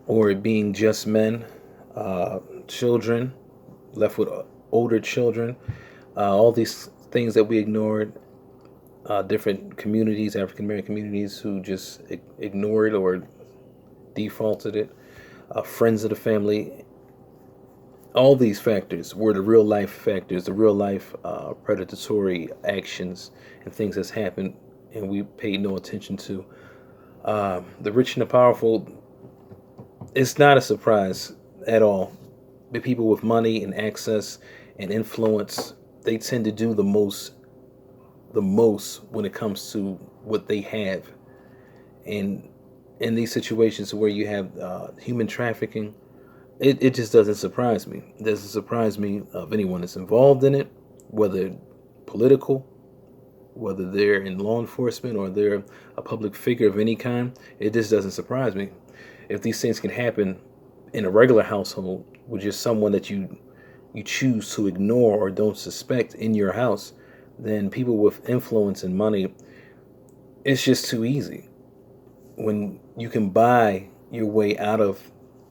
or being just men, children, left with older children, all these things that we ignored, different communities, African American communities who just ignored or defaulted it, friends of the family. All these factors were the real life factors, the real life predatory actions and things that's happened, and we paid no attention to. The rich and the powerful, it's not a surprise at all. The people with money and access and influence, they tend to do the most when it comes to what they have. And in these situations where you have human trafficking, it just doesn't surprise me. It doesn't surprise me of anyone that's involved in it, whether political, whether they're in law enforcement or they're a public figure of any kind. It just doesn't surprise me. If these things can happen in a regular household with just someone that you choose to ignore or don't suspect in your house, then people with influence and money, it's just too easy. When you can buy your way out of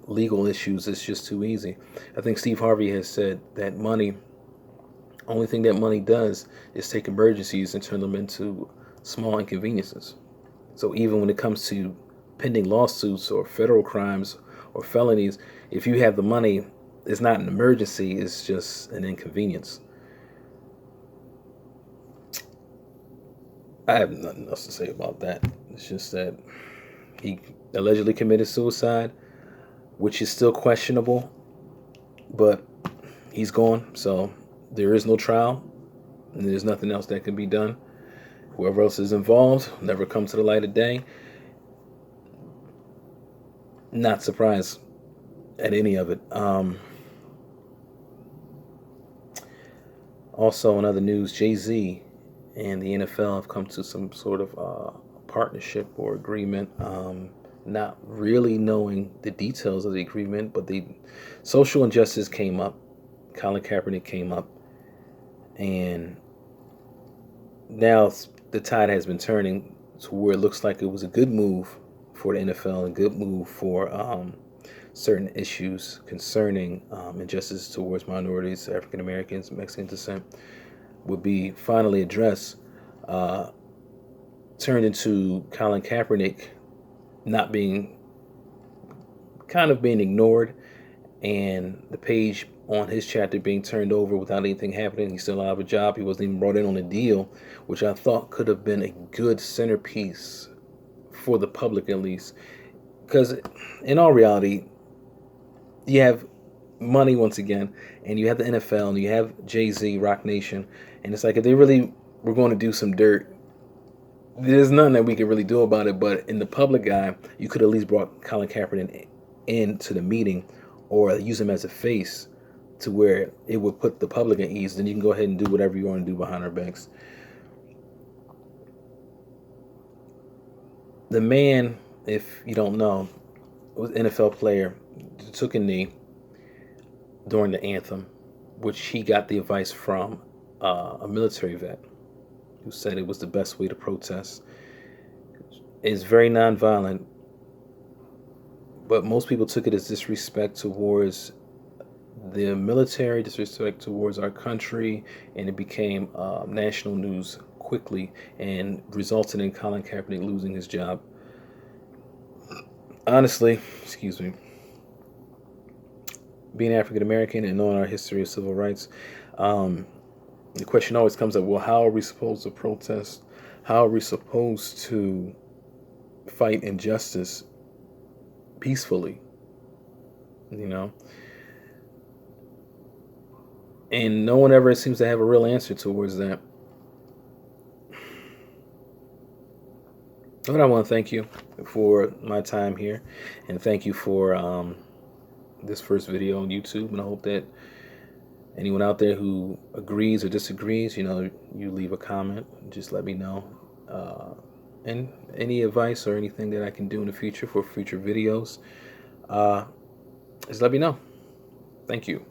legal issues, it's just too easy. I think Steve Harvey has said that only thing that money does is take emergencies and turn them into small inconveniences. So even when it comes to pending lawsuits or federal crimes or felonies, if you have the money, it's not an emergency, it's just an inconvenience. I have nothing else to say about that. It's just that he allegedly committed suicide, which is still questionable, but he's gone, so there is no trial, and there's nothing else that can be done. Whoever else is involved never come to the light of day. Not surprised at any of it. Also, in other news, Jay-Z and the NFL have come to some sort of partnership or agreement. Not really knowing the details of the agreement, but the social injustice came up. Colin Kaepernick came up, and now the tide has been turning to where it looks like it was a good move for the NFL, a good move for certain issues concerning injustice towards minorities, African Americans, Mexican descent, would be finally addressed. Turned into Colin Kaepernick not being kind of being ignored, and the page on his chapter being turned over without anything happening. He's still out of a job. He wasn't even brought in on a deal, which I thought could have been a good centerpiece for the public at least. Because in all reality, you have money once again, and you have the NFL, and you have Jay-Z, Rock Nation, and it's like if they really were going to do some dirt, there's nothing that we could really do about it. But in the public eye, you could at least brought Colin Kaepernick into the meeting or use him as a face to where it would put the public at ease. Then you can go ahead and do whatever you want to do behind our backs. The man, if you don't know, was an NFL player, took a knee during the anthem, which he got the advice from a military vet who said it was the best way to protest. It's very nonviolent, but most people took it as disrespect towards the military, disrespect towards our country, and it became national news quickly and resulted in Colin Kaepernick losing his job. Honestly, excuse me, being African American and knowing our history of civil rights, the question always comes up, well, how are we supposed to protest? How are we supposed to fight injustice peacefully? You know? And no one ever seems to have a real answer towards that. But I want to thank you for my time here, and thank you for this first video on YouTube. And I hope that anyone out there who agrees or disagrees, you leave a comment. Just let me know. And any advice or anything that I can do in the future for future videos, just let me know. Thank you.